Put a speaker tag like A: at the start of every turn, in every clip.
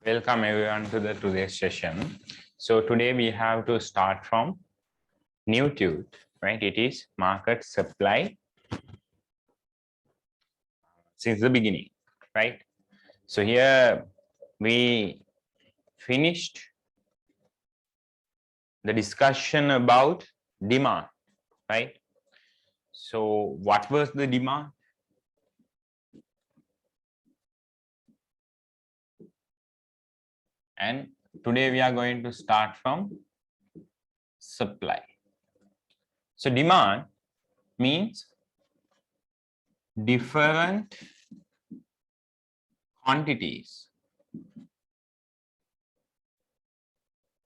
A: Welcome everyone to the today's session. So today we have to start from new tune, right? It is market supply since the beginning, right? So here we finished the discussion about demand, right? So what was the demand? And today we are going to start from supply. So demand means different quantities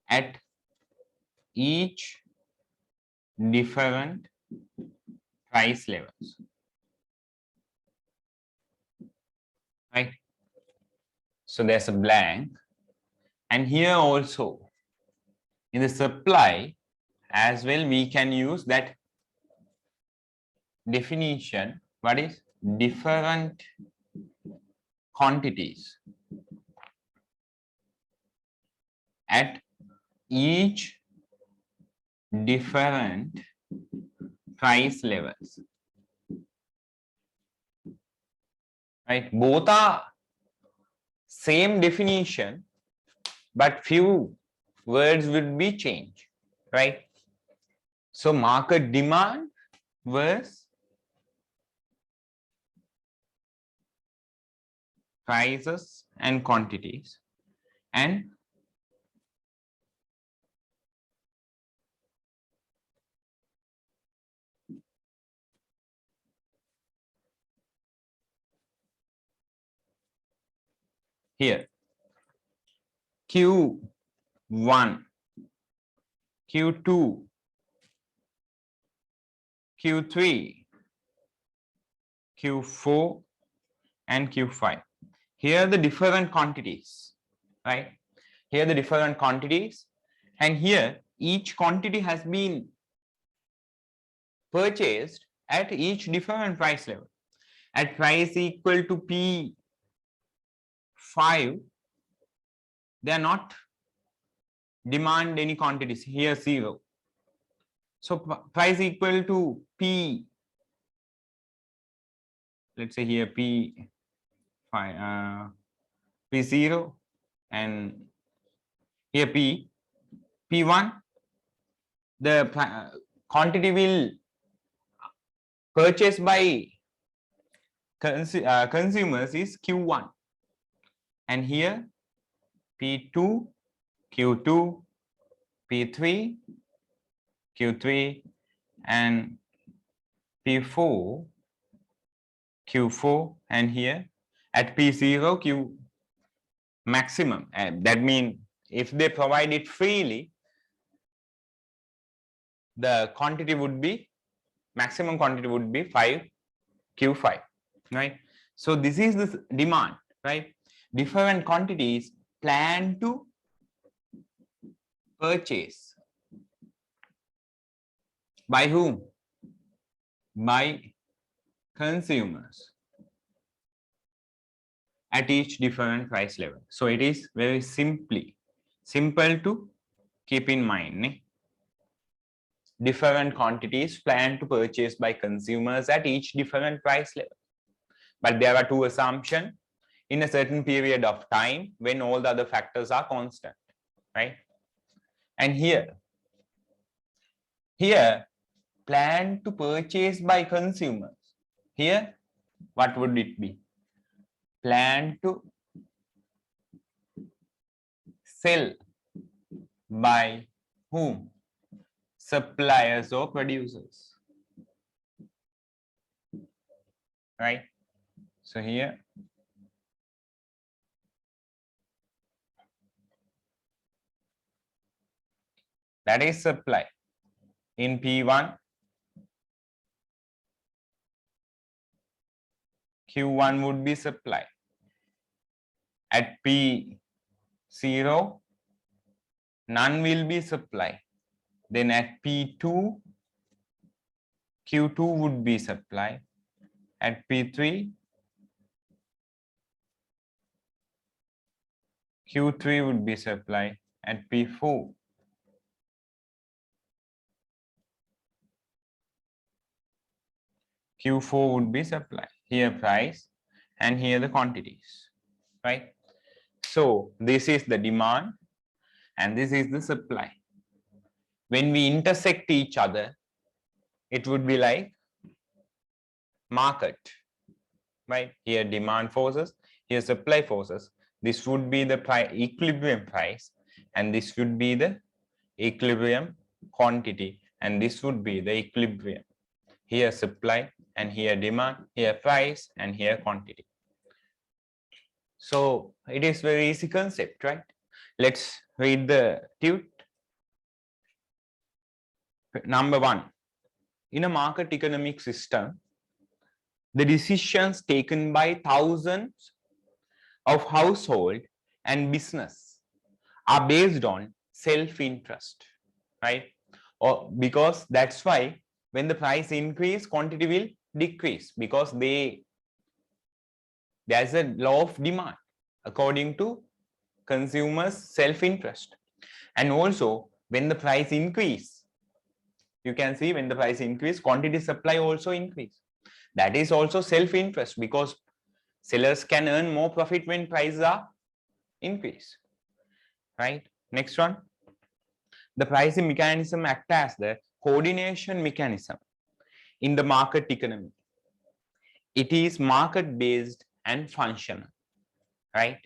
A: at each different price levels, right? So there's a blank, and here also in the supply as well we can use that definition. What is different quantities at each different price levels, right? Both are same definition, but few words will be changed, right? So market demand versus prices and quantities, and here Q1, Q2, Q3, Q4 and Q5. Here the different quantities, right? Here the different quantities, and here each quantity has been purchased at each different price level. At price equal to P5, they are not demand any quantities, here 0. So price equal to P, let's say here P5, P0, and here P1, the quantity will purchased by consumers is Q1, and here P2, Q2, P3, Q3, and P4, Q4, and here at P0, Q maximum. That means if they provide it freely, the quantity would be, maximum quantity would be 5 Q5, right? So this is the demand, right? Different quantities planned to purchase by whom? By consumers at each different price level. So it is very simple to keep in mind. Different quantities planned to purchase by consumers at each different price level. But there are two assumptions: in a certain period of time when all the other factors are constant, right? And here planned to purchase by consumers. Here, what would it be? Planned to sell by whom? Suppliers or producers, right? So here that is supply. In P1, Q1 would be supply. At P0, none will be supply. Then at P2, Q2 would be supply. At P3, Q3 would be supply at P4. Q4 would be supply. Here price and here the quantities, right? So this is the demand and this is the supply. When we intersect each other, it would be like market, right? Here demand forces, here supply forces. This would be the equilibrium price, and this would be the equilibrium quantity, and this would be the equilibrium. Here supply and here demand, here price and here quantity. So it is very easy concept, right? Let's read the tute. Number 1, in a market economic system, the decisions taken by thousands of household and business are based on self-interest, right? Or because that's why when the price increase, quantity will decrease, because there's a law of demand according to consumers' self-interest. And also when the price increase, you can see when the price increase, quantity supply also increase. That is also self-interest, because sellers can earn more profit when prices are increased, right? Next one, the pricing mechanism acts as the coordination mechanism in the market economy. It is market based and functional, right?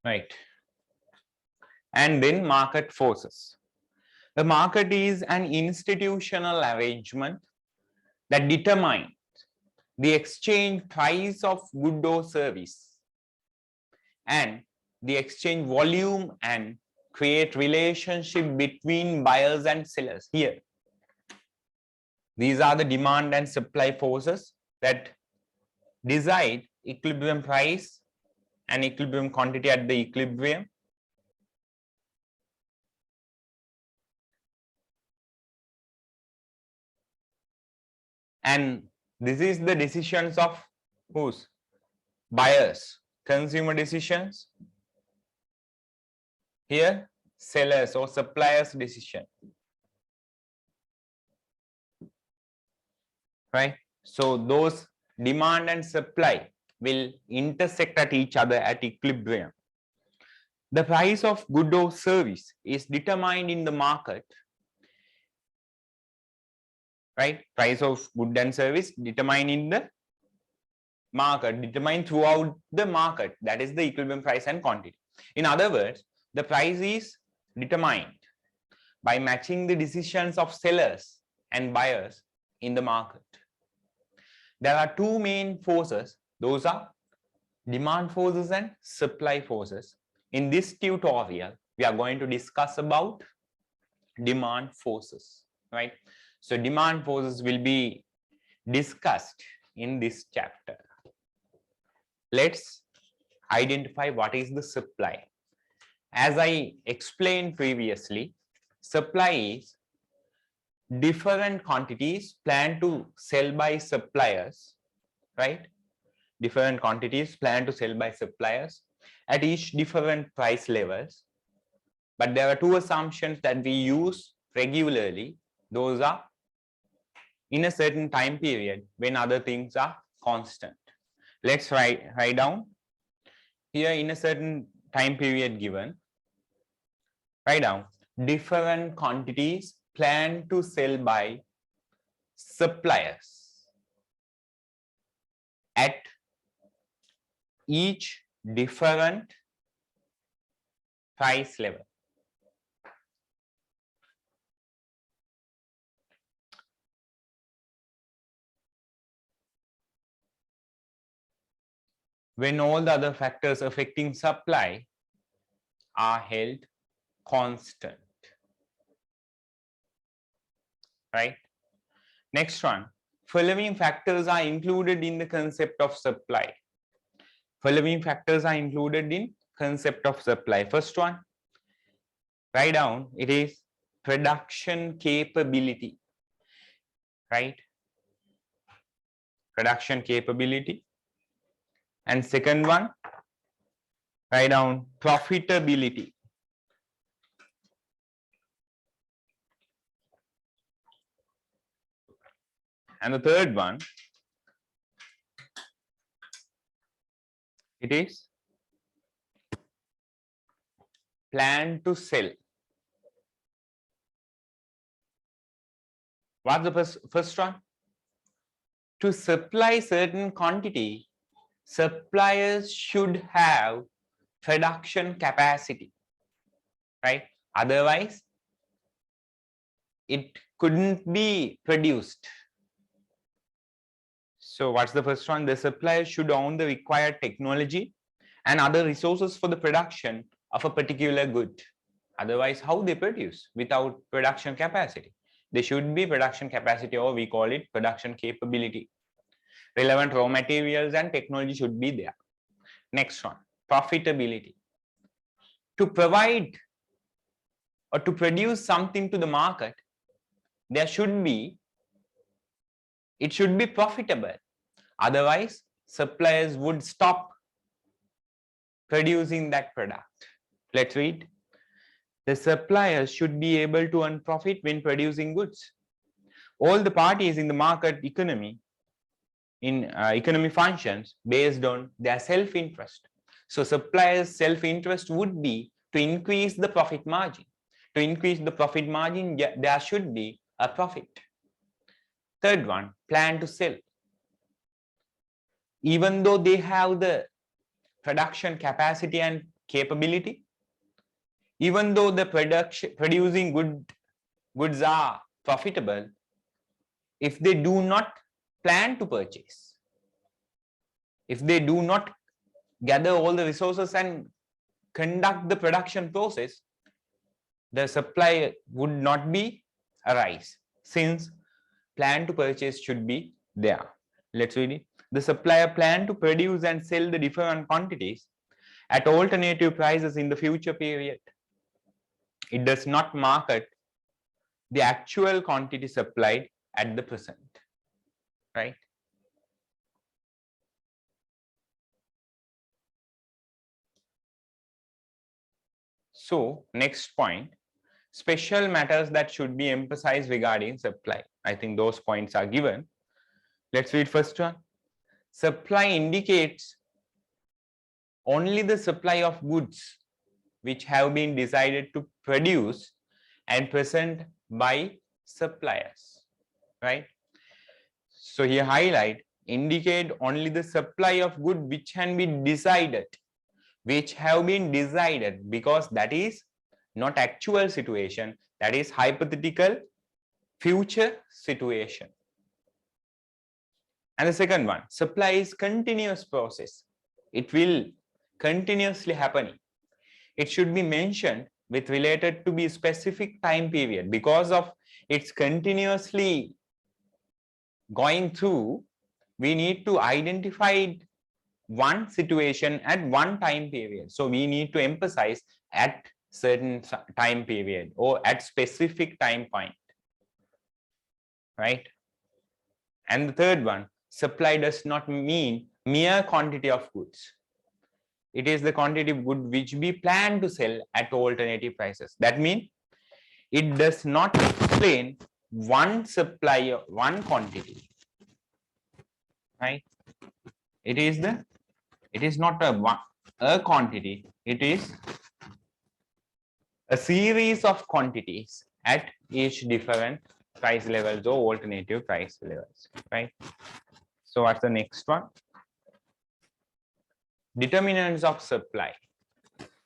A: Right. And then market forces. The market is an institutional arrangement that determines the exchange price of good or service and the exchange volume and create relationship between buyers and sellers. Here, these are the demand and supply forces that decide equilibrium price and equilibrium quantity at the equilibrium. And this is the decisions of whose? Buyers, consumer decisions. Here, sellers or suppliers decision, right? So those demand and supply will intersect at each other at equilibrium. The price of good or service is determined in the market, right? Price of good and service determined in the market, determined throughout the market. That is the equilibrium price and quantity. In other words, the price is determined by matching the decisions of sellers and buyers in the market. There are two main forces. Those are demand forces and supply forces. In this tutorial, we are going to discuss about demand forces, right? So demand forces will be discussed in this chapter. Let's identify what is the supply. As I explained previously, supply is different quantities planned to sell by suppliers, right? Different quantities planned to sell by suppliers at each different price levels. But there are two assumptions that we use regularly. Those are in a certain time period when other things are constant. Let's write down here in a certain time period given. Write down different quantities planned to sell by suppliers at each different price level. When all the other factors affecting supply are held constant, right? Next one, following factors are included in the concept of supply. Following factors are included in concept of supply. First one, write down, it is production capability, right? Production capability. And second one, write down profitability. And the third one, it is plan to sell. What's the first one? To supply certain quantity, suppliers should have production capacity, right? Otherwise, it couldn't be produced. So what's the first one? The supplier should own the required technology and other resources for the production of a particular good. Otherwise, how they produce without production capacity? There should be production capacity, or we call it production capability. Relevant raw materials and technology should be there. Next one, profitability. To provide or to produce something to the market, it should be profitable. Otherwise, suppliers would stop producing that product. Let's read. The suppliers should be able to earn profit when producing goods. All the parties in the market economy functions based on their self-interest. So suppliers' self-interest would be to increase the profit margin. To increase the profit margin, there should be a profit. Third one, plan to sell. Even though they have the production capacity and capability, even though the producing goods are profitable, if they do not plan to purchase, if they do not gather all the resources and conduct the production process, the supply would not be arise, since plan to purchase should be there. Let's read it. The supplier plan to produce and sell the different quantities at alternative prices in the future period. It does not market the actual quantity supplied at the present, right? So next point, special matters that should be emphasized regarding supply. I think those points are given. Let's read first one. Supply indicates only the supply of goods which have been decided to produce and present by suppliers, right? So here highlight, indicate only the supply of good which can be decided, which have been decided, because that is not actual situation, that is hypothetical future situation. And the second one, supply is continuous process. It will continuously happening. It should be mentioned with related to be specific time period, because of it's continuously going through, we need to identify one situation at one time period. So we need to emphasize at certain time period or at specific time point, right? And the third one, supply does not mean mere quantity of goods. It is the quantity of good which we plan to sell at alternative prices. That means it does not explain one supply, one quantity, right? It is not a quantity. It is a series of quantities at each different price levels or alternative price levels, right? So what's the next one? Determinants of supply,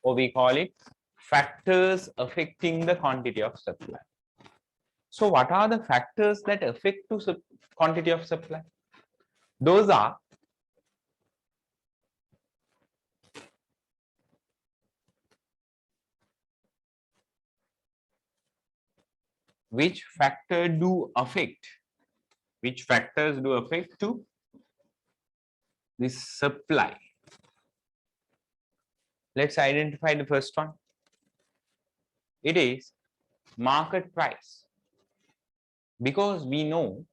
A: or we call it factors affecting the quantity of supply. So what are the factors that affect to quantity of supply? Those are which factor do affect Which factors do affect to this supply? Let's identify the first one. It is market price. Because we know,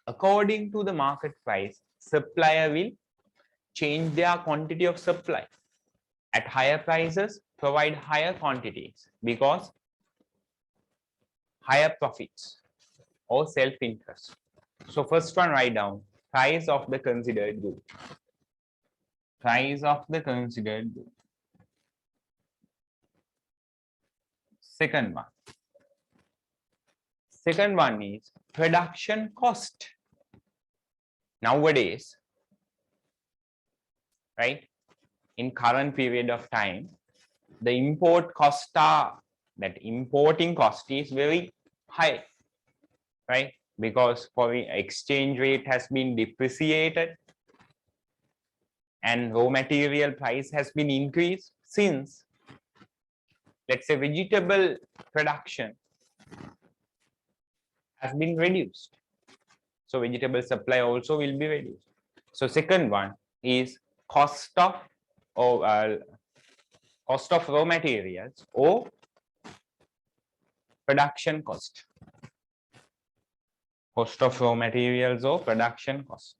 A: according to the market price, supplier will change their quantity of supply at higher prices, provide higher quantities because higher profits or self-interest. So first one, write down price of the considered good. Price of the considered good. Second one. Second one is production cost. Nowadays, right, in current period of time, the import cost that importing cost is very high, right? Because foreign exchange rate has been depreciated and raw material price has been increased since, let's say, vegetable production has been reduced. So vegetable supply also will be reduced. So second one is cost of raw materials or production cost. Cost of raw materials or production cost.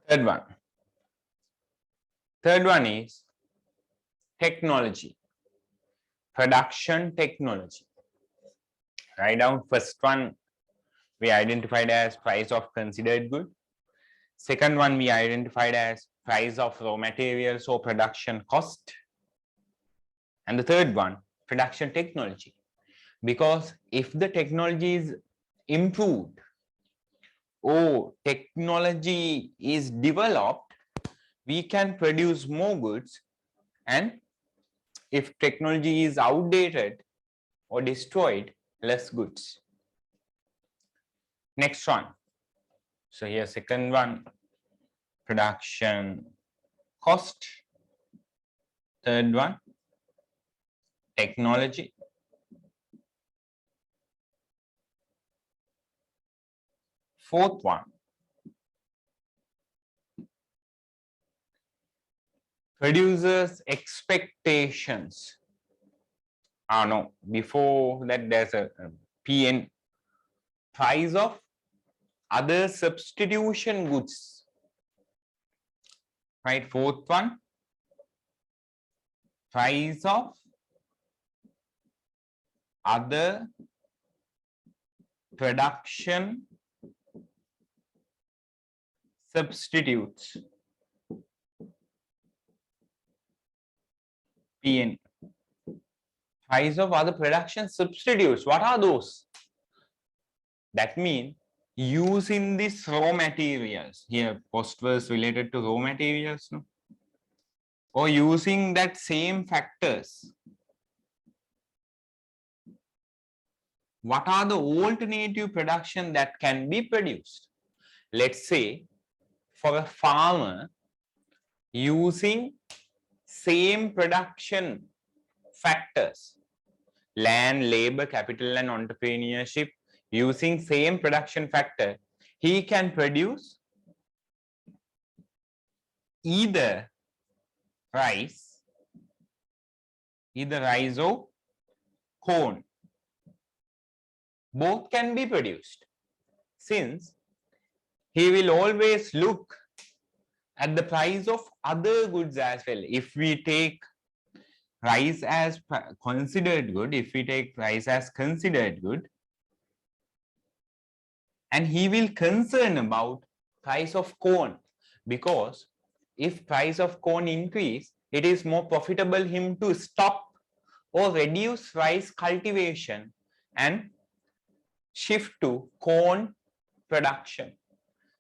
A: Third one. Third one is technology. Production technology. Write down first one we identified as price of considered good. Second one we identified as price of raw materials or production cost. And the third one, production technology. Because if the technology is improved or technology is developed, we can produce more goods. And if technology is outdated or destroyed, less goods. Next one. So here, second one, production cost. Third one, technology. Fourth one, producers' expectations. No, before that there's a PN, price of other substitution goods. Right, fourth one, price of other production substitutes. PN. Price of other production substitutes. What are those? That means using these raw materials. Here, cost was related to raw materials, no? Or using that same factors. What are the alternative production that can be produced? Let's say for a farmer using same production factors, land, labor, capital and entrepreneurship, using same production factor, he can produce either rice or corn. Both can be produced, since he will always look at the price of other goods as well. If we take rice as considered good, and he will concern about price of corn, because if price of corn increase, it is more profitable him to stop or reduce rice cultivation and shift to corn production,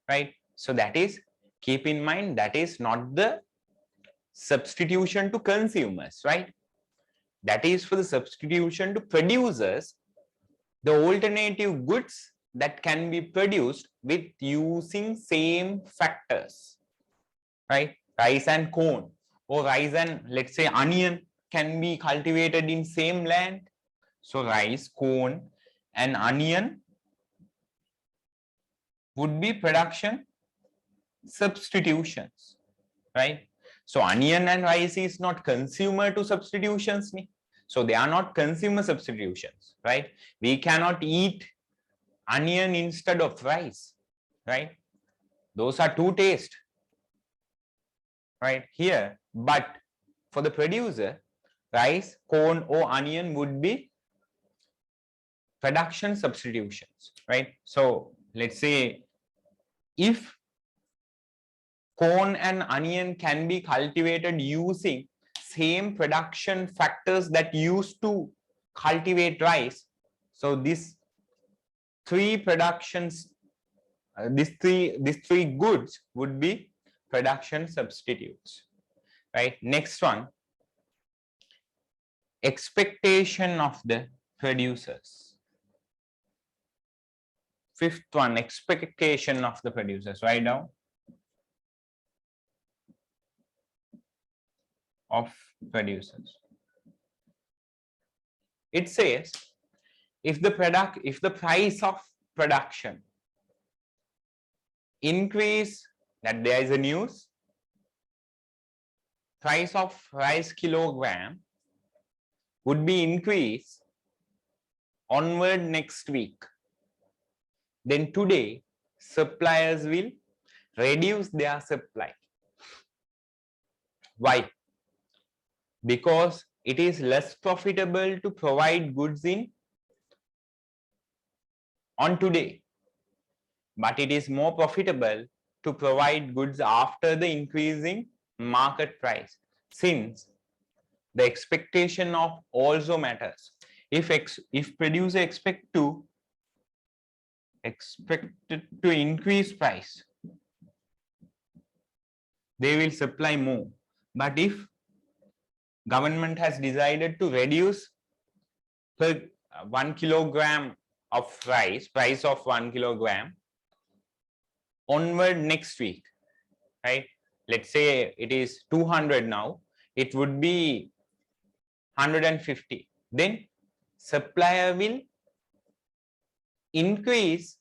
A: right? So that is, keep in mind, that is not the substitution to consumers, right? That is for the substitution to producers, the alternative goods that can be produced with using same factors, right? Rice and corn, or rice and let's say onion can be cultivated in same land. So rice, corn and onion would be production substitutions, right? So onion and rice is not consumer to substitutions. So they are not consumer substitutions, right? We cannot eat onion instead of rice, right? Those are two tastes, right? Here, but for the producer, rice, corn or onion would be production substitutions, right? So let's say if corn and onion can be cultivated using same production factors that used to cultivate rice, so these three productions, these three goods would be production substitutes, right? Next one, expectation of the producers. Fifth one, expectation of the producers. Write down. Of producers. It says if the price of production increase, that there is a news, price of rice kilogram would be increased onward next week, then today suppliers will reduce their supply. Why? Because it is less profitable to provide goods on today, but it is more profitable to provide goods after the increasing market price, since the expectation of also matters. If producer expected to increase price, they will supply more. But if government has decided to reduce per 1 kilogram of rice, price of 1 kilogram onward next week, right? Let's say it is 200 now, it would be 150. Then supplier will increase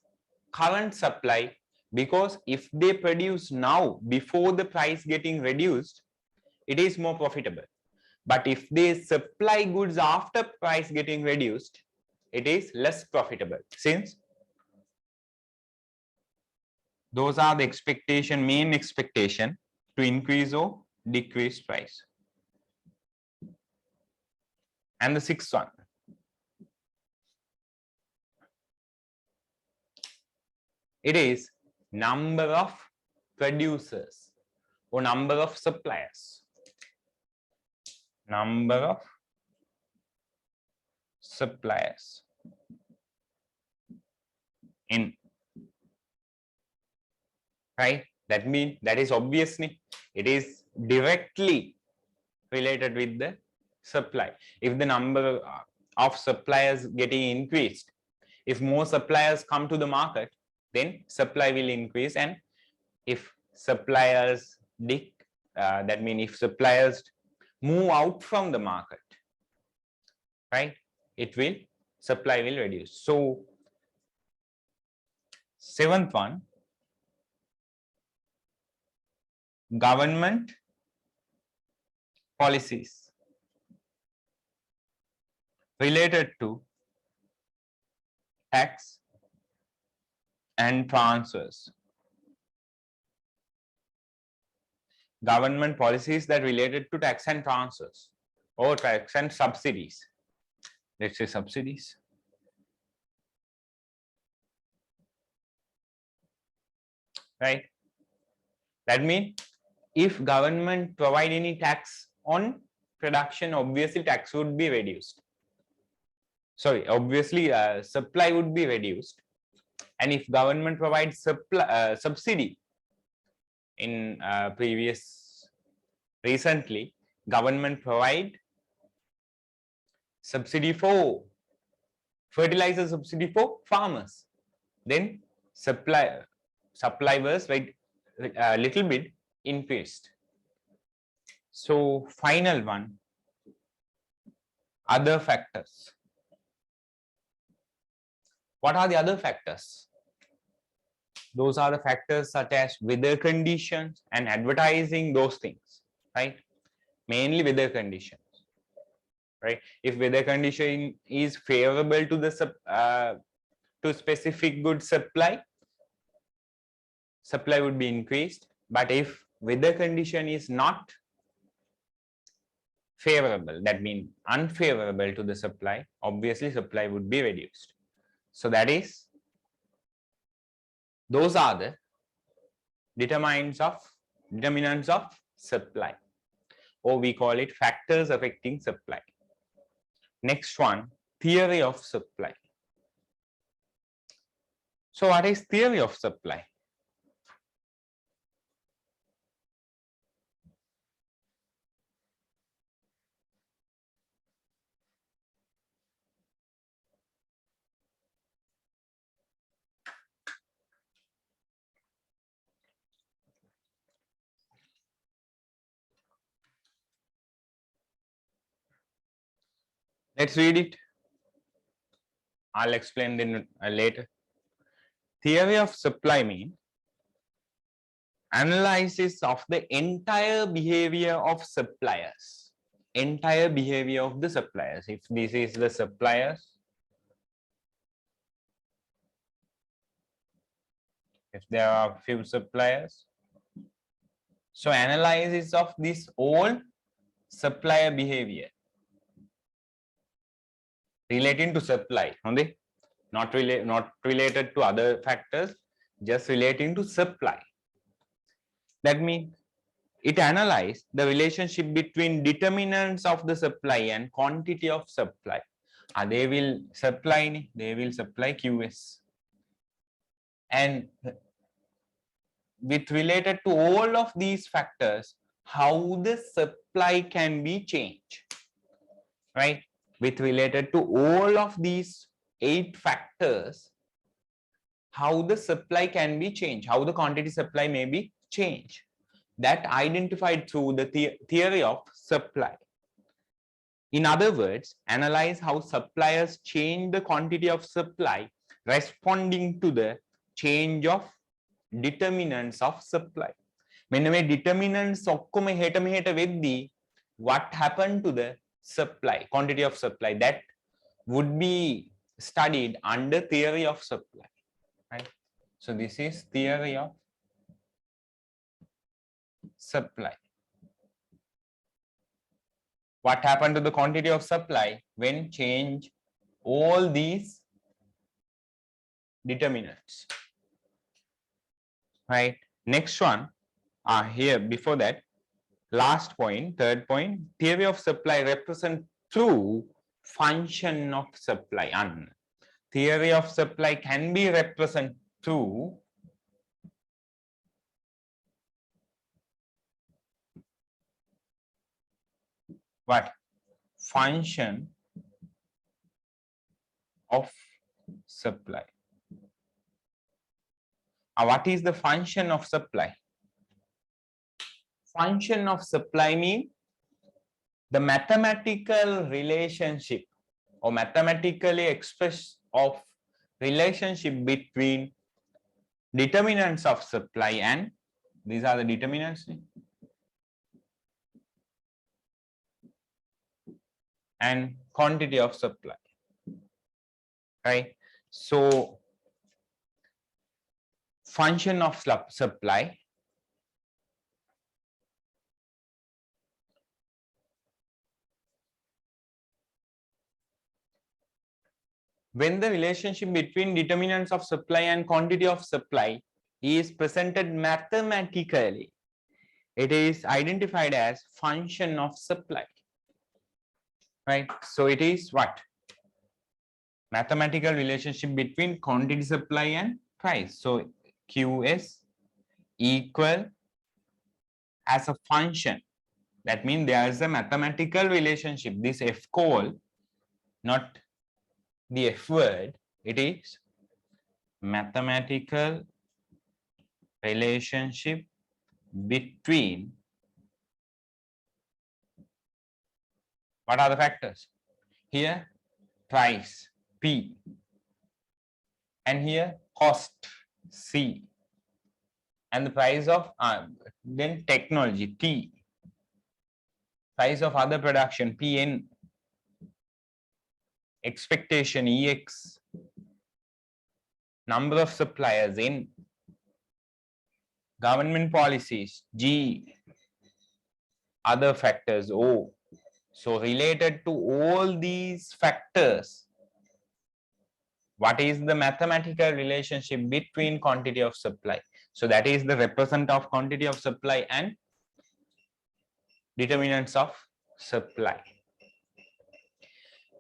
A: current supply, because if they produce now before the price getting reduced, it is more profitable. But if they supply goods after price getting reduced, it is less profitable, since those are the main expectation to increase or decrease price. And the sixth one, it is number of producers or number of suppliers. Number of suppliers in, right? That means that is obviously it is directly related with the supply. If the number of suppliers getting increased, if more suppliers come to the market, then supply will increase. And if suppliers that means if suppliers move out from the market, right, supply will reduce. So seventh one, government policies related to tax and transfers. Government policies that related to tax and transfers, or tax and subsidies. Let's say subsidies. Right? That means if government provide any tax on production, obviously tax would be reduced. Sorry, obviously supply would be reduced. And if government provides subsidy, in recently, government provide subsidy for fertilizer, subsidy for farmers, then supply was a little bit increased. So final one, other factors. What are the other factors? Those are the factors such as weather conditions and advertising, those things, right? Mainly weather conditions, right? If weather condition is favorable to the to specific good supply would be increased. But if weather condition is not favorable, that means unfavorable to the supply, obviously supply would be reduced. So that is, those are the determinants of supply, or we call it factors affecting supply. Next one, theory of supply. So what is theory of supply? Let's read it. I'll explain then later. Theory of supply means analysis of the entire behavior of suppliers. Entire behavior of the suppliers. If this is the suppliers, if there are few suppliers, so analysis of this all supplier behavior relating to supply only, not related to other factors, just relating to supply. That means it analyzes the relationship between determinants of the supply and quantity of supply. They will supply QS, and with related to all of these factors, how the supply can be changed, right? With related to all of these 8 factors, how the supply can be changed, how the quantity supply may be changed, that identified through the theory of supply. In other words, analyze how suppliers change the quantity of supply responding to the change of determinants of supply. When we determinants ඔක්කොම හෙට මෙහෙට වෙද්දී what happened to the supply, quantity of supply, that would be studied under theory of supply, right? So this is theory of supply. What happened to the quantity of supply when change all these determinants, right? Next one, here before that, last point, third point, theory of supply represent through function of supply. And theory of supply can be represented through what? Function of supply. What is the function of supply? Function of supply means the mathematical relationship or mathematically expressed of relationship between determinants of supply and these are the determinants and quantity of supply, right? So function of supply when the relationship between determinants of supply and quantity of supply is presented mathematically, it is identified as function of supply, right? So it is what? Mathematical relationship between quantity supply and price. So QS equal as a function. That means there is a mathematical relationship. This F call, not the F word, it is mathematical relationship between What are the factors? Here, price, P. And here, cost, C. And the price of, then technology, T. Price of other production, PN. Expectation, EX. Number of suppliers, N. Government policies, G. Other factors, O. So related to all these factors, what is the mathematical relationship between quantity of supply? So that is the represent of quantity of supply and determinants of supply.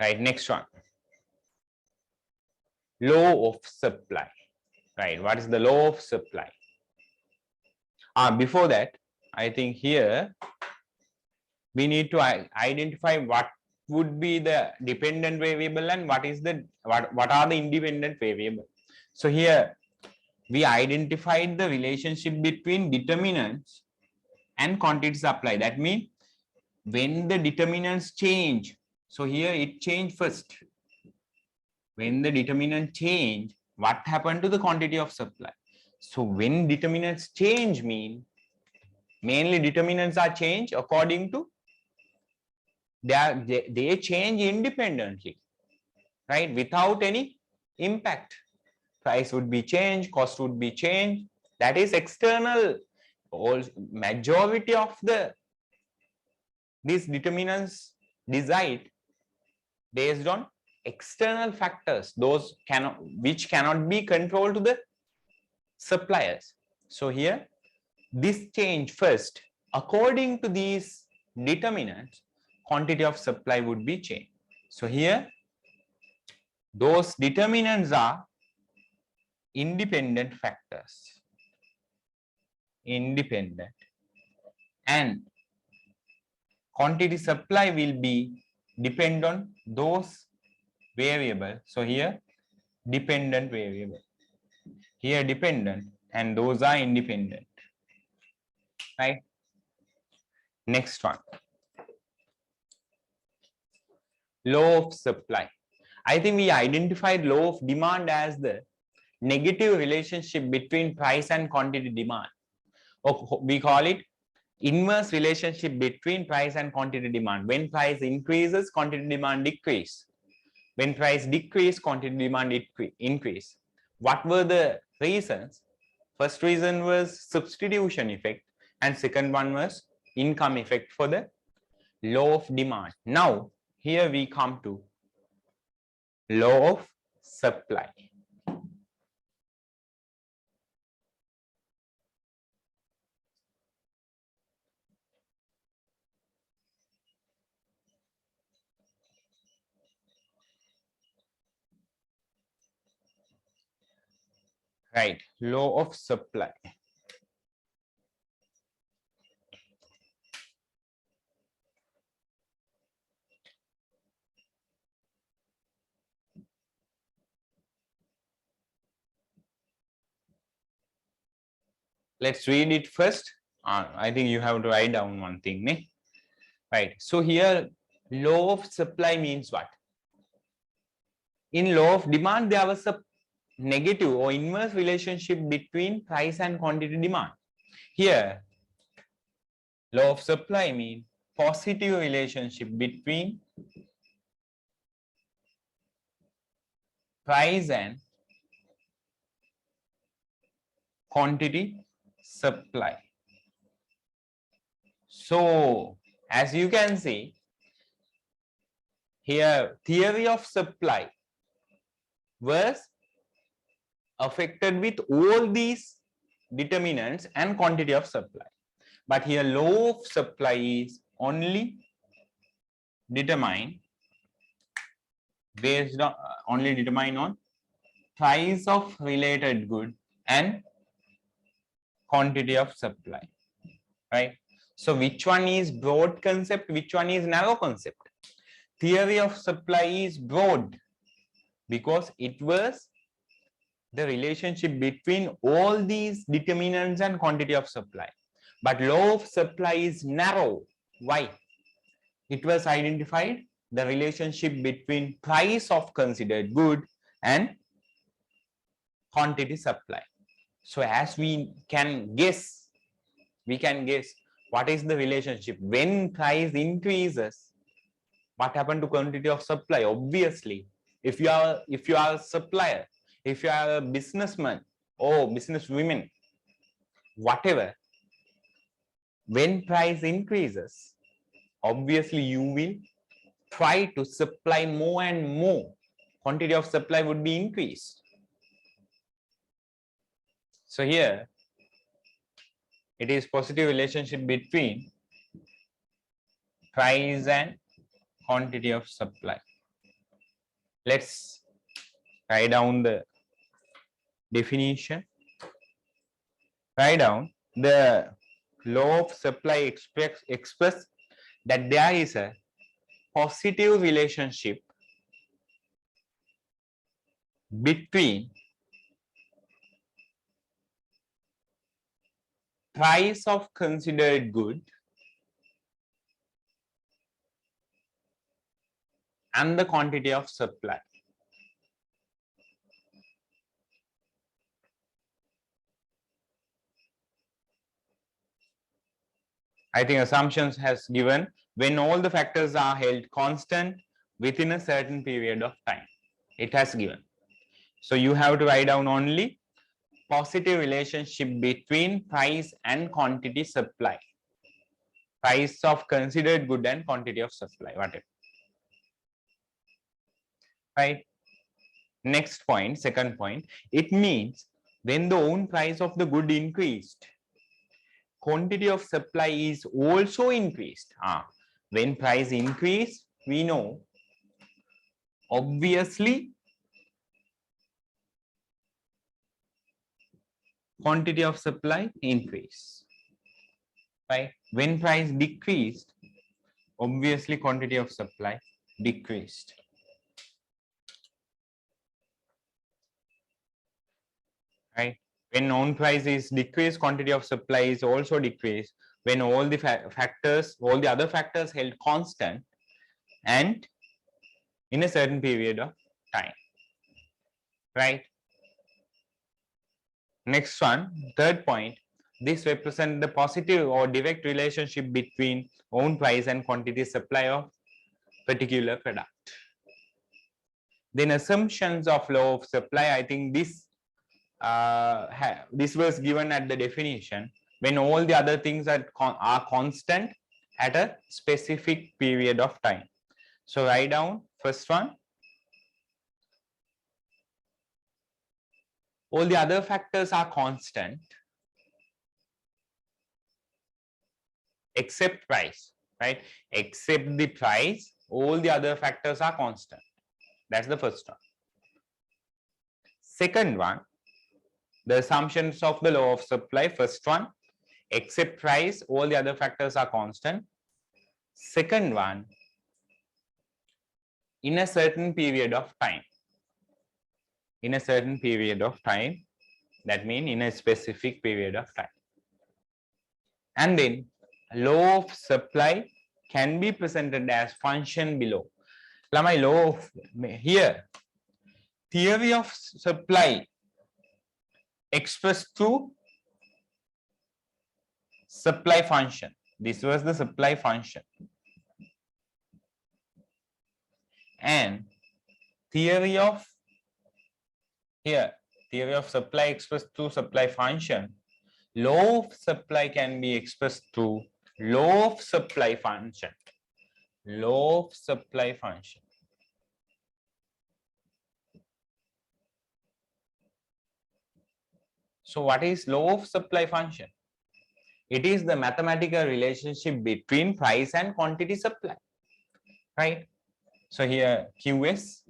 A: Right, next one. Law of supply. Right, what is the law of supply? Before that, I think here we need to identify what would be the dependent variable and what are the independent variable. So here we identified the relationship between determinants and quantity supply. That means when the determinants change, so here it changed first. When the determinant change, what happened to the quantity of supply? So when determinants change, mean mainly determinants are changed according to they change independently, right, without any impact. Price would be changed, cost would be changed. That is external. All majority of these determinants decide based on external factors, those which cannot be controlled to the suppliers. So here this change first, according to these determinants, quantity of supply would be changed. So here those determinants are independent factors, independent, and quantity supply will be depend on those variables. So here dependent variable, here dependent, and those are independent, right? Next one, law of supply. I think we identified law of demand as the negative relationship between price and quantity demand. Or we call it inverse relationship between price and quantity demand. When price increases, quantity demand decrease. When price decrease, quantity demand increase. What were the reasons? First reason was substitution effect, and second one was income effect for the law of demand. Now here we come to law of supply. Right, law of supply. Let's read it first. I think you have to write down one thing, ne? Right. So here law of supply means what? In law of demand, there was a negative or inverse relationship between price and quantity demand. Here, law of supply means positive relationship between price and quantity supply. So, as you can see, here theory of supply was affected with all these determinants and quantity of supply. But here law of supply is only determined based on on price of related good and quantity of supply, right? So which one is broad concept, which one is narrow concept? Theory of supply is broad because it was the relationship between all these determinants and quantity of supply. But law of supply is narrow. Why? it was identified the relationship between price of considered good and quantity supply. So as we can guess what is the relationship when price increases, what happened to quantity of supply. Obviously, if you are a supplier, if you are a businessman or businesswomen, whatever, when price increases, obviously you will try to supply more and more. Quantity of supply would be increased. So here it is positive relationship between price and quantity of supply. Let's write down the definition. Write down the law of supply express that there is a positive relationship between price of considered good and the quantity of supply. I think assumptions has given when all the factors are held constant within a certain period of time. It has given. So you have to write down only positive relationship between price and quantity supply. Price of considered good and quantity of supply, whatever. Right. Next point, second point, it means when the own price of the good increased, quantity of supply is also increased. When price increase, we know obviously quantity of supply increase. Right? When price decreased, obviously quantity of supply decreased. Right? When own price is decreased, quantity of supply is also decreased. When all the factors, all the other factors held constant and in a certain period of time. Right? Next one, third point, this represents the positive or direct relationship between own price and quantity supply of particular product. Then assumptions of law of supply, I think this was given at the definition when all the other things are constant at a specific period of time. So write down first one, all the other factors are constant except price, right? Except the price, all the other factors are constant. That's the first one. Second one, the assumptions of the law of supply. First one, except price, all the other factors are constant. Second one, in a certain period of time. In a certain period of time, that means in a specific period of time. And then law of supply can be presented as function below. My law of here, theory of supply expressed through supply function. This was the supply function. And theory of supply expressed through supply function. Law of supply can be expressed through law of supply function. Law of supply function. So what is law of supply function? It is the mathematical relationship between price and quantity supply, right? So here QS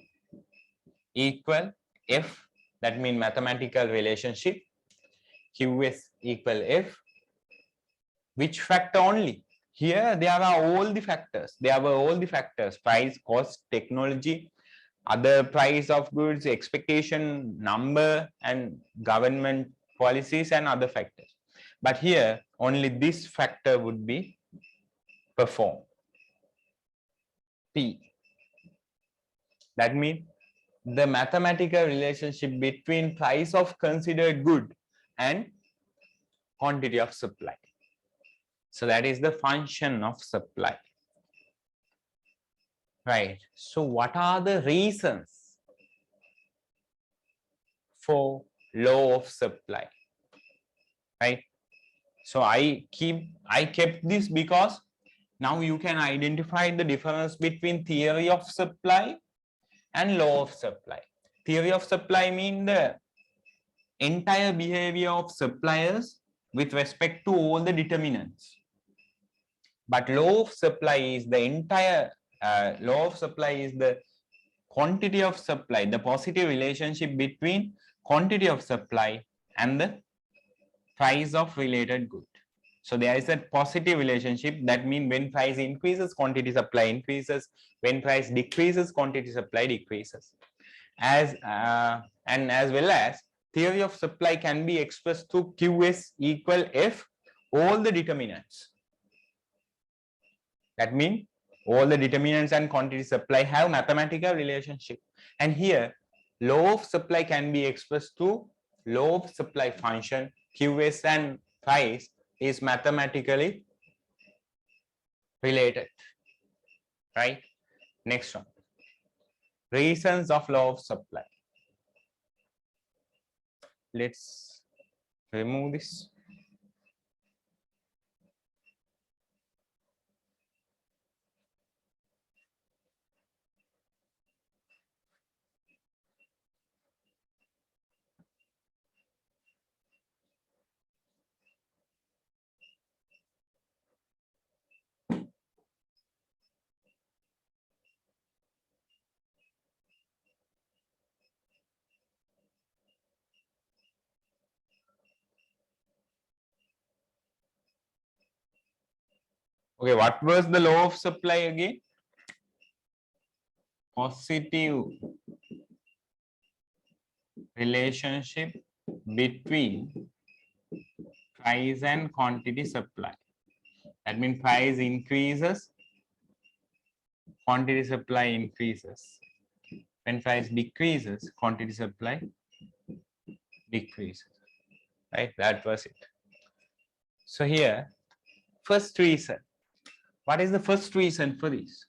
A: equal F, that means mathematical relationship. QS equal F. Which factor only? Here there are all the factors. There were all the factors: price, cost, technology, other price of goods, expectation, number, and government policies and other factors. But here only this factor would be performed. P. That means the mathematical relationship between price of considered good and quantity of supply. So that is the function of supply. Right. So what are the reasons for law of supply? Right. So I kept this because now you can identify the difference between theory of supply and law of supply. Theory of supply means the entire behavior of suppliers with respect to all the determinants. But law of supply is the entire law of supply is the quantity of supply, the positive relationship between quantity of supply and the price of related good. So there is a positive relationship. That means when price increases, quantity supply increases. When price decreases, quantity supply decreases. As well as theory of supply can be expressed through QS equal F all the determinants. That means all the determinants and quantity supply have mathematical relationship. And here law of supply can be expressed through law of supply function. QS and price is mathematically related. Right? Next one. Reasons of law of supply. Let's remove this. Okay, what was the law of supply again? Positive relationship between price and quantity supply. That means price increases, quantity supply increases. When price decreases, quantity supply decreases. Right? That was it. So here, first reason. What is the first reason for this?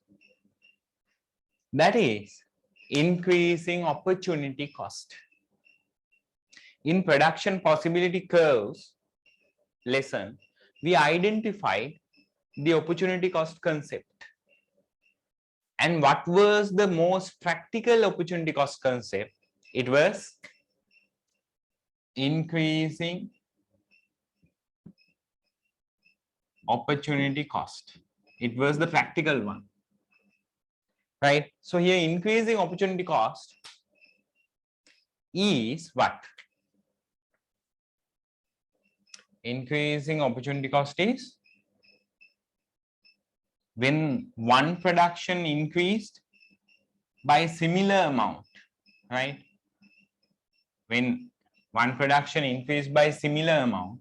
A: That is increasing opportunity cost. In production possibility curves lesson, we identified the opportunity cost concept. And what was the most practical opportunity cost concept? It was increasing opportunity cost. It was the practical one. Right? So here increasing opportunity cost is what? Increasing opportunity cost is when one production increased by similar amount, right? When one production increased by similar amount,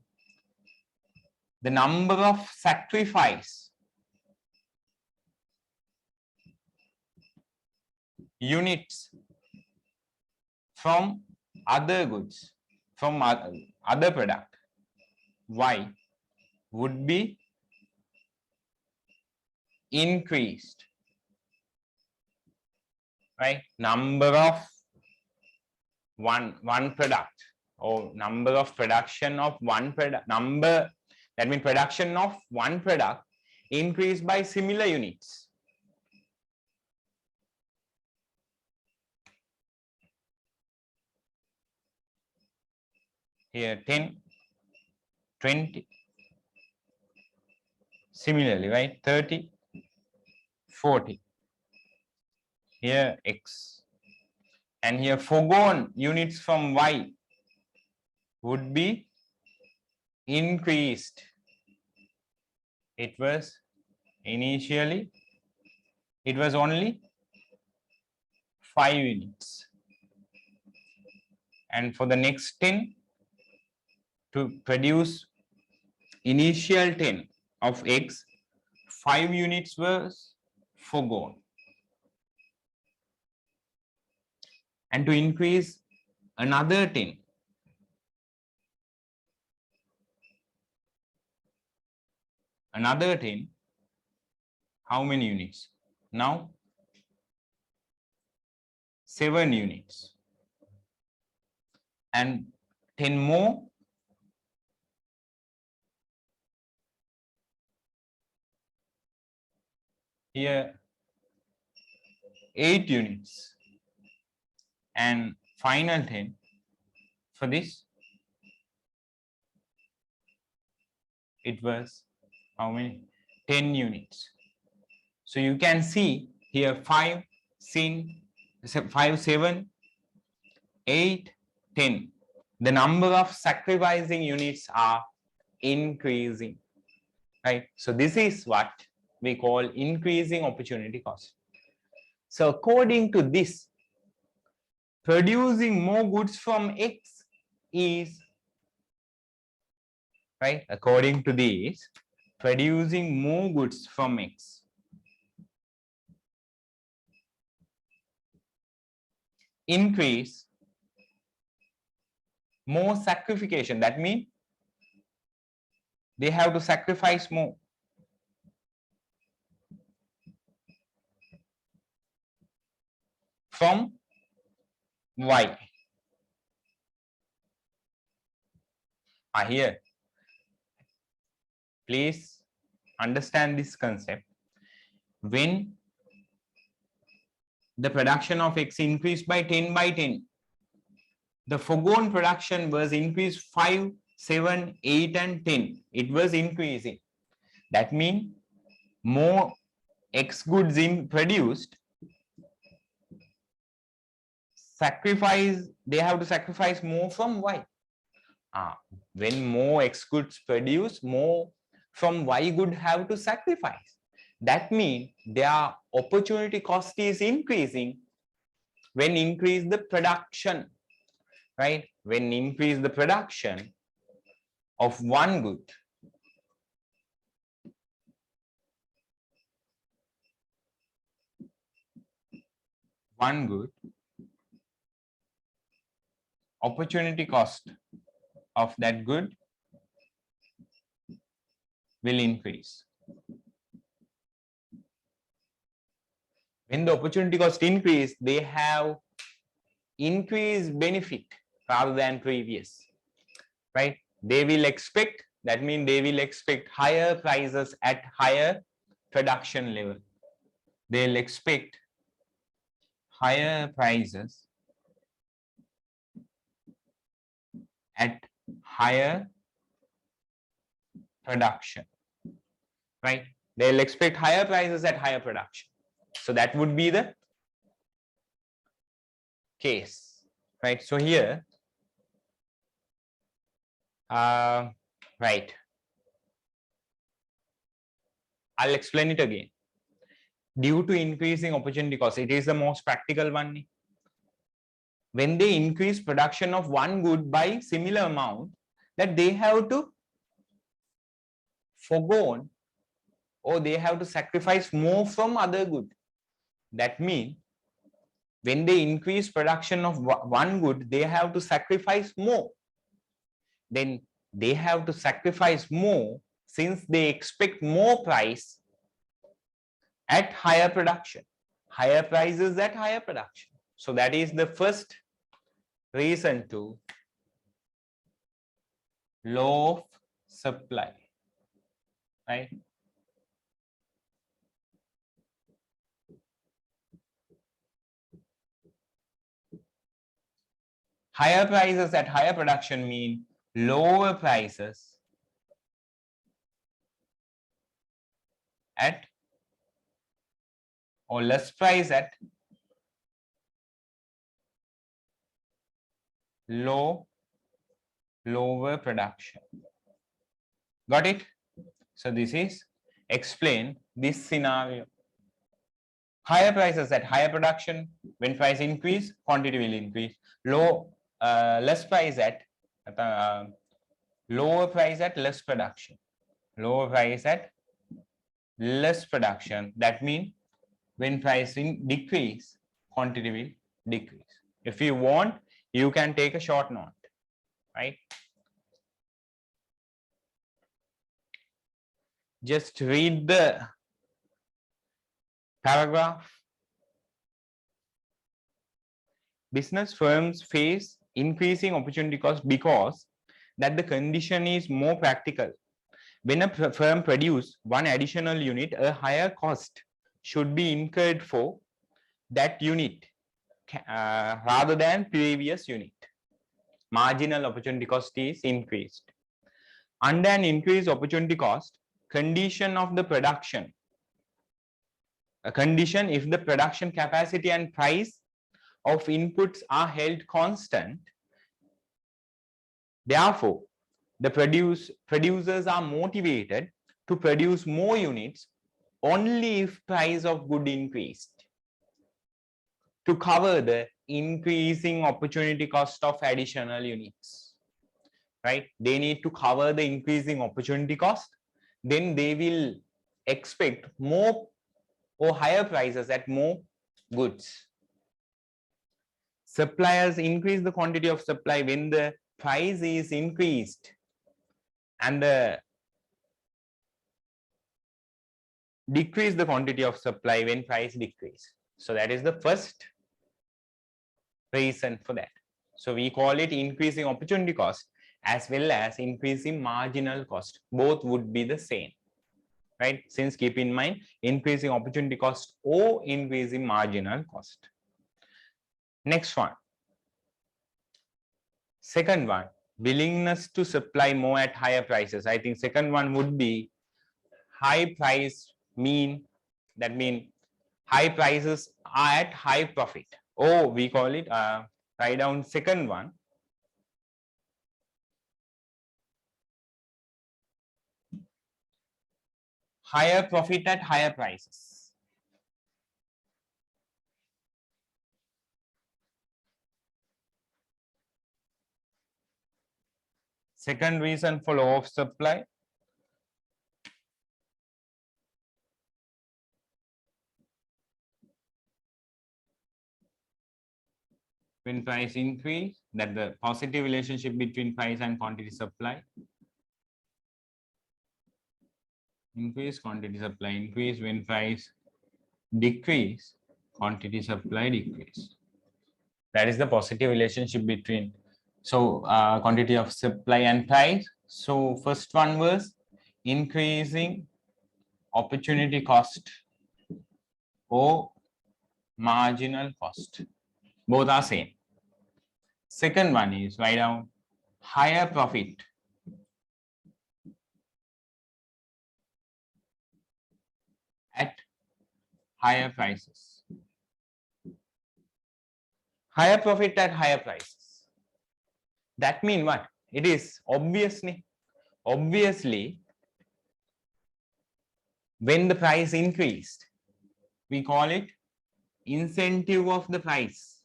A: the number of sacrifice units from other goods, from other product, Y, would be increased, right? Number of one product, or number of production of one product, number, that means production of one product increased by similar units. Here 10, 20, similarly, right? 30, 40, here X, and here foregone units from Y would be increased. It was initially, it was only 5 units, and for the next 10 to produce initial 10 of X, 5 units was foregone. and to increase another 10. Another 10, how many units? Now 7 units. And 10 more, here 8 units, and final 10 for this, it was how many? 10 units. So you can see here 5, 7, 8, 10. The number of sacrificing units are increasing, right? So this is what we call increasing opportunity cost. So according to this, producing more goods from X is, right? According to this, producing more goods from X increase more sacrification. That means they have to sacrifice more. From Y. Here, please understand this concept. When the production of X increased by 10 by 10, the foregone production was increased 5, 7, 8, and 10. It was increasing. That means more X goods produced, they have to sacrifice more from Y. When more X goods produce, more from Y good have to sacrifice. That means their opportunity cost is increasing when increase the production, right? When increase the production of one good, opportunity cost of that good will increase. When the opportunity cost increase, they have increased benefit rather than previous, right? They will expect, that means they will expect higher prices at higher production level. They'll expect higher prices at higher production, right? They'll expect higher prices at higher production. So that would be the case, right? So here, right, I'll explain it again. Due to increasing opportunity cost, it is the most practical one. When they increase production of one good by similar amount, that they have to forgo or they have to sacrifice more from other good. That means when they increase production of one good, they have to sacrifice more. Then they have to sacrifice more since they expect more price at higher production, higher prices at higher production. So that is the first reason to law of supply, right? Higher prices at higher production mean lower prices at or less price at lower production. Got it? So this is explain this scenario. Higher prices at higher production, when price increase, quantity will increase. Less price at lower price at less production. Lower price at less production. That means when pricing decrease, quantity will decrease. If you want, you can take a short note, right? Just read the paragraph. Business firms face increasing opportunity cost because that the condition is more practical. When a firm produces one additional unit, a higher cost should be incurred for that unit rather than previous unit. Marginal opportunity cost is increased. Under an increased opportunity cost, condition of the production, a condition if the production capacity and price of inputs are held constant. Therefore, the producers are motivated to produce more units only if price of good increased to cover the increasing opportunity cost of additional units, right? They need to cover the increasing opportunity cost, then they will expect more or higher prices at more goods. Suppliers increase the quantity of supply when the price is increased and decrease the quantity of supply when price decrease. So that is the first reason for that. So we call it increasing opportunity cost as well as increasing marginal cost. Both would be the same, right? Since keep in mind increasing opportunity cost or increasing marginal cost. Next one. Second one, willingness to supply more at higher prices. I think second one would be high price mean high prices are at high profit. Or we call it write down second one. Higher profit at higher prices. Second reason for law of supply. When price increase, that the positive relationship between price and quantity supply. Increase, quantity supply increase. When price decrease, quantity supply decrease. That is the positive relationship between quantity of supply and price. So first one was increasing opportunity cost or marginal cost. Both are same. Second one is write down higher profit at higher prices. Higher profit at higher prices. That means what? It is obviously when the price increased, we call it incentive of the price,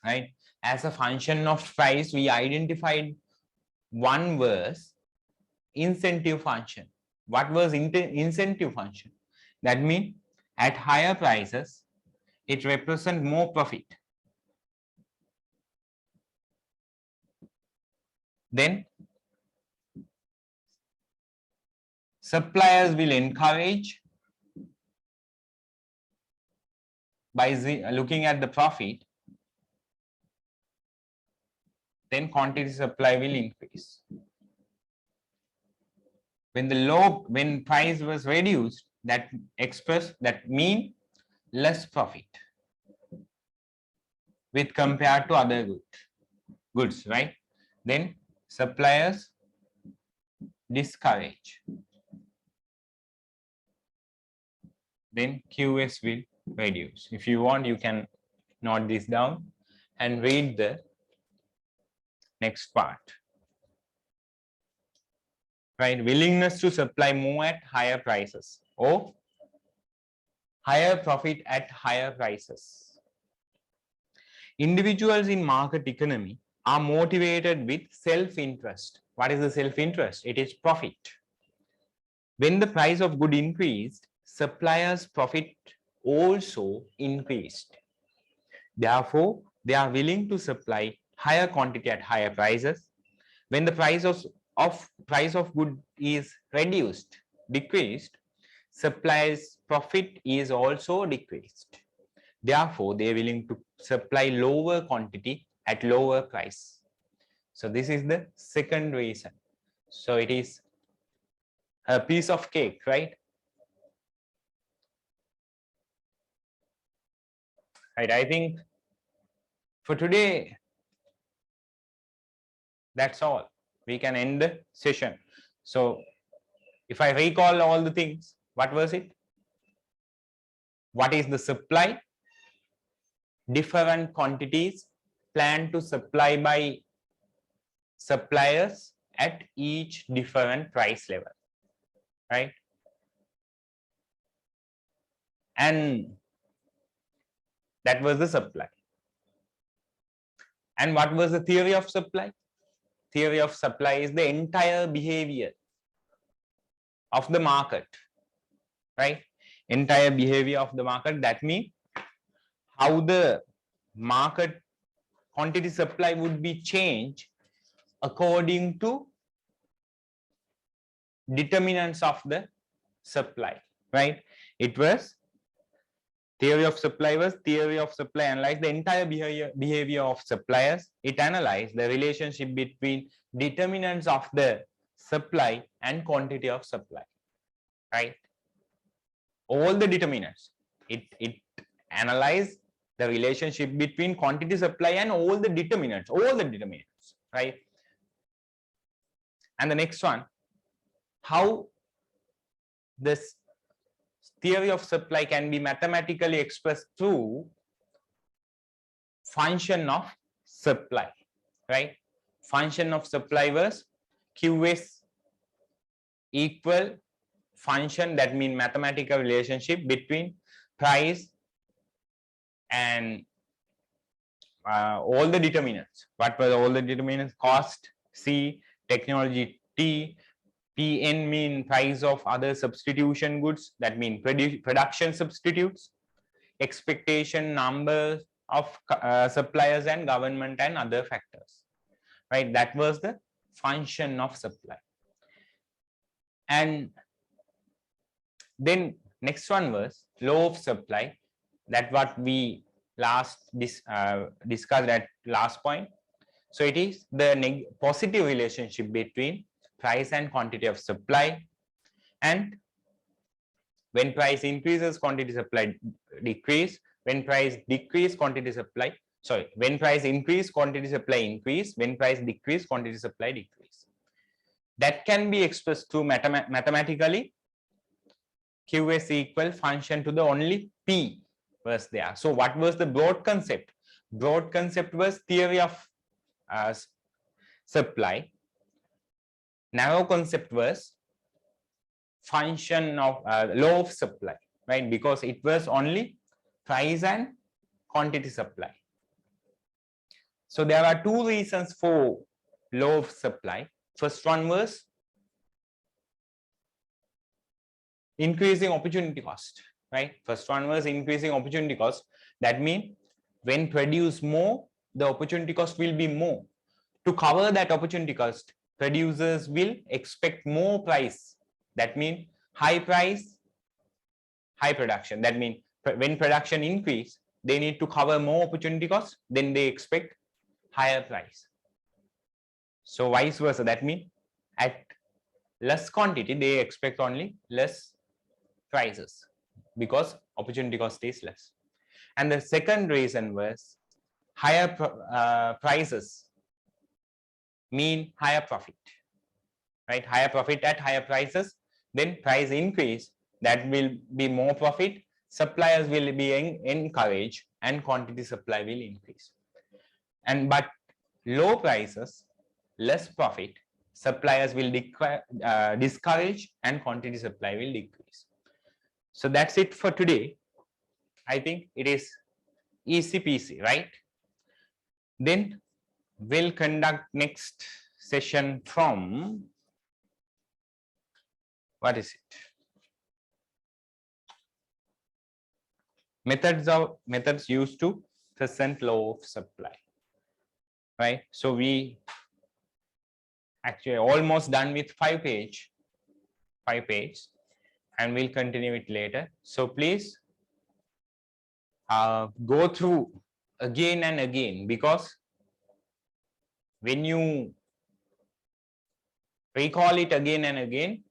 A: right? As a function of price, we identified one was incentive function. What was incentive function? That means at higher prices, it represents more profit. Then suppliers will encourage by looking at the profit, then quantity supply will increase. When price was reduced, that mean less profit with compared to other goods, right? Then suppliers discourage. Then QS will reduce. If you want, you can note this down and read the next part. Right? Willingness to supply more at higher prices or higher profit at higher prices. Individuals in market economy are motivated with self-interest. What is the self-interest? It is profit. When the price of good increased, suppliers' profit also increased. Therefore, they are willing to supply higher quantity at higher prices. When the price of good is decreased, supply's profit is also decreased. Therefore, they are willing to supply lower quantity at lower price. So this is the second reason. So it is a piece of cake, right? Right. I think for today, that's all. We can end the session. So if I recall all the things, what was it? What is the supply? Different quantities planned to supply by suppliers at each different price level, right? And that was the supply. And what was the theory of supply? Theory of supply is the entire behavior of the market, right? Entire behavior of the market. That means how the market quantity supply would be changed according to determinants of the supply, right? It was theory of supply analyzed the entire behavior of suppliers. It analyzed the relationship between determinants of the supply and quantity of supply, right? All the determinants. It analyzed the relationship between quantity supply and all the determinants, right? And the next one, how this theory of supply can be mathematically expressed through function of supply, right? Function of supply was QS equal function, that means mathematical relationship between price and all the determinants. What were all the determinants? Cost C, technology T, PN mean price of other substitution goods, that mean production substitutes, expectation numbers of suppliers and government and other factors, right? That was the function of supply. And then next one was law of supply, that what we discussed at last point. So it is the positive relationship between price and quantity of supply, and when price increases, quantity supply decrease. When price decrease, quantity supply, when price increase, quantity supply increase. When price decrease, quantity supply decrease. That can be expressed through mathematically. QS equal function to the only P was there. So what was the broad concept? Broad concept was theory of supply. Narrow concept was function of law of supply, right? Because it was only price and quantity supply. So there are two reasons for law of supply. First one was increasing opportunity cost, right? First one was increasing opportunity cost. That means when produce more, the opportunity cost will be more. To cover that opportunity cost, producers will expect more price. That means high price, high production. That means when production increase, they need to cover more opportunity cost, then they expect higher price. So vice versa. That means at less quantity, they expect only less prices because opportunity cost is less. And the second reason was higher prices mean higher profit, right? Higher profit at higher prices, then price increase, that will be more profit, suppliers will be encouraged, and quantity supply will increase. And but low prices, less profit, suppliers will discourage, and quantity supply will decrease. So that's it for today. I think it is easy peasy, right? Then we'll conduct next session from, what is it? Methods used to present law of supply, right? So we actually almost done with 5 page, and we'll continue it later. So please go through again and again, because when you recall it again and again,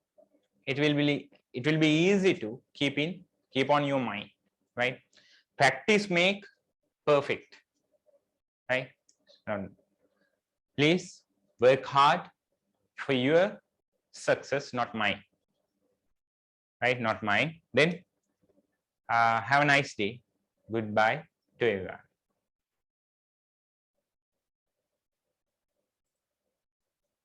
A: it will be easy to keep on your mind, right? Practice make perfect, right? Please work hard for your success, not mine, right? Not mine. Then have a nice day. Goodbye to everyone.